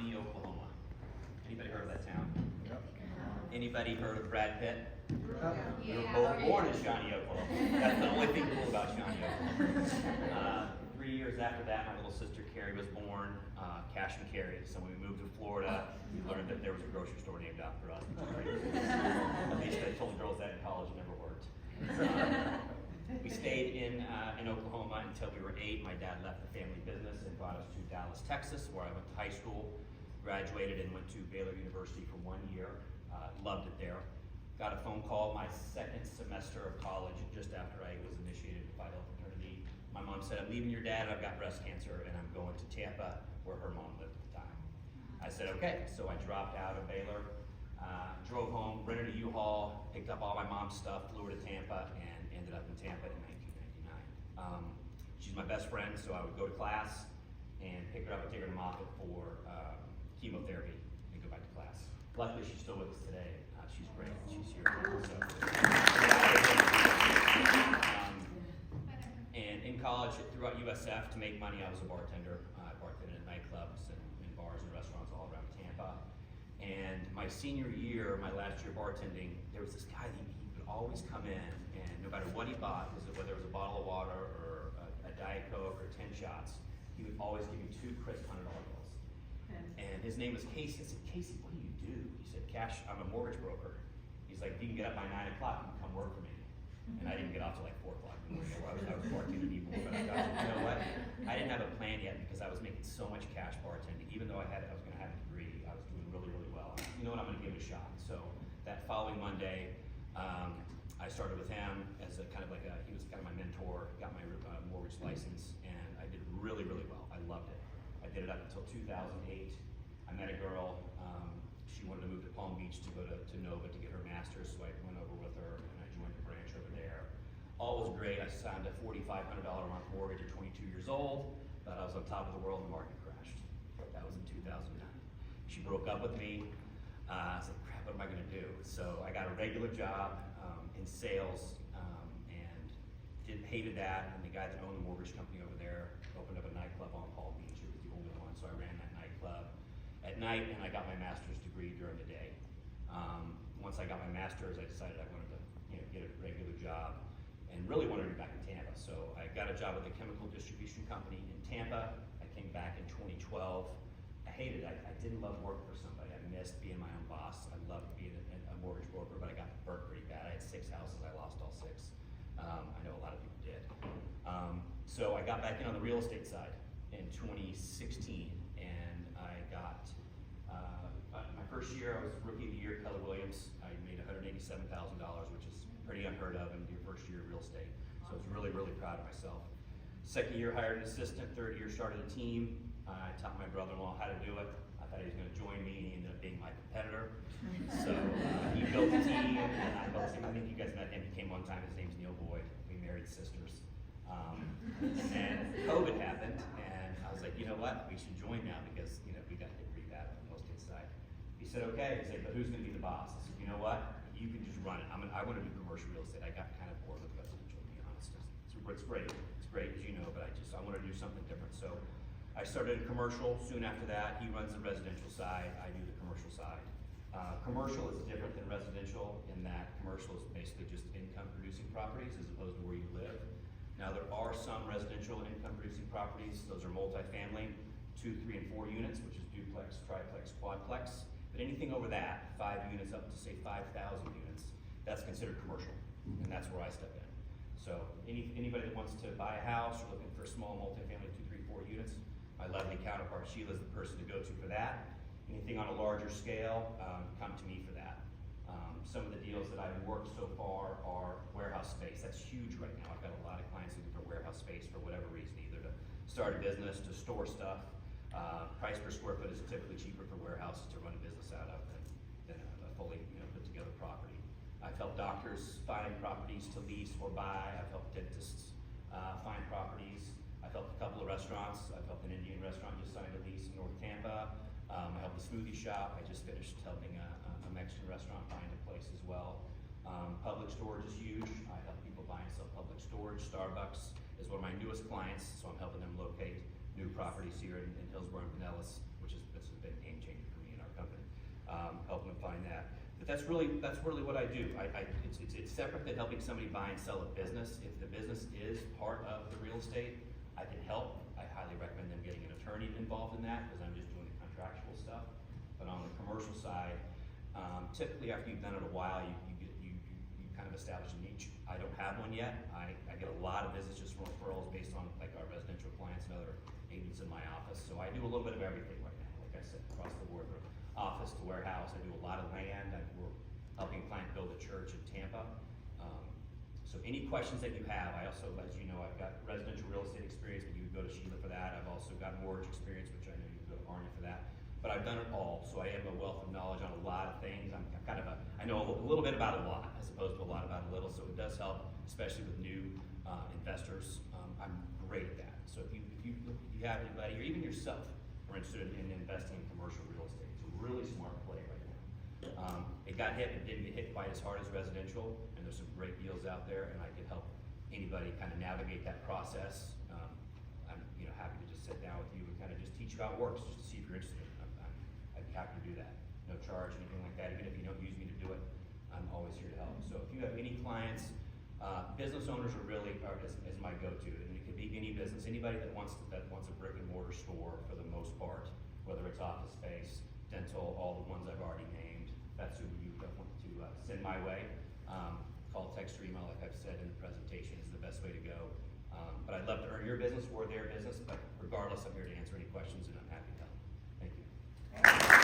Shawnee, Oklahoma. Anybody heard of that town? Yep. Anybody heard of Brad Pitt? Yeah. We were both born in Shawnee, Oklahoma. That's the only thing cool about Shawnee, Oklahoma. 3 years after that, my little sister Carrie was born, Cash and Carrie. So when we moved to Florida, we learned that there was a grocery store named after us. At least I told girls that in college, it never worked. We stayed in Oklahoma until we were 8. My dad left the family business and brought us to Dallas, Texas, where I went to high school, graduated, and went to Baylor University for 1 year. Loved it there. Got a phone call my second semester of college, just after I was initiated to Phi Delta fraternity. My mom said, "I'm leaving your dad, I've got breast cancer, and I'm going to Tampa," where her mom lived at the time. I said, okay, so I dropped out of Baylor, drove home, rented a U-Haul, picked up all my mom's stuff, flew her to Tampa, and ended up in Tampa in 1999. She's my best friend, so I would go to class and pick her up and take her to Moffitt for chemotherapy and go back to class. Luckily, she's still with us today. She's great. She's here. And in college, throughout USF, to make money, I was a bartender. I bartended at nightclubs and bars and restaurants all around Tampa. And my senior year, my last year bartending, there was this guy that he would always come in, and no matter what he bought, whether it was a bottle of water or a Diet Coke or 10 shots, he would always give me 2 crisp $100 bills. And his name was Casey. I said, "Casey, what do you do?" He said, "Cash, I'm a mortgage broker." He's like, "If you can get up by 9 o'clock, you can come work for me." And I didn't get off till like 4 o'clock in the morning. I was bartending even more, but I thought, you know what? I didn't have a plan yet because I was making so much cash bartending. Even though I was going to have a degree, I was doing really, really well. You know what? I'm going to give it a shot. So that following Monday, I started with him as he was kind of my mentor, got my mortgage license, and I did really, really well. I loved it. I did it up until 2008. I met a girl. She wanted to move to Palm Beach to go to Nova to get her master's, so I went over with her and I joined the branch over there. All was great. I signed a $4,500 a month mortgage at 22 years old. Thought I was on top of the world, and the market crashed. That was in 2009. She broke up with me. I was like, crap, what am I going to do? So I got a regular job in sales and hated that. And the guy that owned the mortgage company over there opened up a nightclub on Palm Beach. It was the only one, so I ran that nightclub at night, and I got my master's degree during the day. Once I got my master's, I decided I wanted to get a regular job and really wanted to be back in Tampa. So I got a job with a chemical distribution company in Tampa. I came back in 2012. I hated it. I didn't love working for somebody. I missed being my own boss. I loved being a mortgage broker, but I got burnt pretty bad. I had 6 houses. I lost all 6. I know a lot of people did. So I got back in on the real estate side in 2016, and I got my first year. I was rookie of the year, Keller Williams. I made $187,000, which is pretty unheard of in your first year of real estate. So I was really, really proud of myself. Second year, hired an assistant. Third year, started a team. I taught my brother-in-law how to do it. I thought he was going to join me, and he ended up being my competitor. So he built a team, and I built a team. I think you guys met him. He came one time. His name's Neil Boyd. We married sisters. And then COVID happened, and I was like, you know what? We should join now because we got hit pretty bad on the real estate side. He said, okay. He said, but who's going to be the boss? I said, you know what? You can just run it. I want to do commercial real estate. I got kind of bored with residential, to be honest. It's great. It's great, as you know, but I want to do something different. So I started in commercial. Soon after that, he runs the residential side. I do the commercial side. Commercial is different than residential in that commercial is basically just income-producing properties as opposed to where you live. Now, there are some residential income-producing properties. Those are multifamily, 2, 3, and 4 units, which is duplex, triplex, quadplex. But anything over that, 5 units up to say 5,000 units, that's considered commercial, and that's where I step in. So anybody that wants to buy a house or looking for a small multifamily, 2, 3, 4 units, my lovely counterpart Sheila is the person to go to for that. Anything on a larger scale, come to me for that. Some of the deals that I've worked so far are warehouse space. That's huge right now. I've got a lot of clients looking for warehouse space for whatever reason, either to start a business, to store stuff. Price per square foot is typically cheaper for warehouses to run a business out of than a fully put together property. I've helped doctors find properties to lease or buy. I've helped dentists find properties. I've helped a couple of restaurants. I've helped an Indian restaurant just signed a lease in North Tampa. I helped a smoothie shop. I just finished helping a Mexican restaurant find a place as well. Public storage is huge. I help people buy and sell public storage. Starbucks is one of my newest clients, so I'm helping them locate new properties here in Hillsborough and Pinellas, which has been a game changer. that's really what I do. It's separate than helping somebody buy and sell a business. If the business is part of the real estate, I can help. I highly recommend them getting an attorney involved in that because I'm just doing the contractual stuff. But on the commercial side, typically after you've done it a while, you kind of establish a niche. I don't have one yet. I get a lot of business just from referrals based on like our residential clients and other agents in my office. So I do a little bit of everything right now. Like I said, across the board, from office to warehouse. I do a lot of land. We're helping a client build a church in Tampa. So any questions that you have, I also, as you know, I've got residential real estate experience, but you would go to Sheila for that. I've also got mortgage experience, which I know you would go to Arnie for that. But I've done it all, so I have a wealth of knowledge on a lot of things. I'm kind of I know a little bit about a lot, as opposed to a lot about a little, so it does help, especially with new investors. I'm great at that. So if you have anybody, or even yourself, are interested in investing in commercial real estate, it's a really smart play right now. It got hit, it didn't get hit quite as hard as residential, and there's some great deals out there, and I can help anybody kind of navigate that process. I'm happy to just sit down with you and kind of just teach you how it works, just to see if you're interested. I'd be happy to do that. No charge, anything like that. Even if you don't use me to do it, I'm always here to help. So if you have any clients, business owners is my go-to, and it could be any business, anybody that wants a brick and mortar store for the most part, whether it's office space, dental, all the ones I've already named. That's who you want to send my way. Call, text, or email, like I've said in the presentation, is the best way to go. But I'd love to earn your business or their business, but regardless, I'm here to answer any questions, and I'm happy to help. Thank you.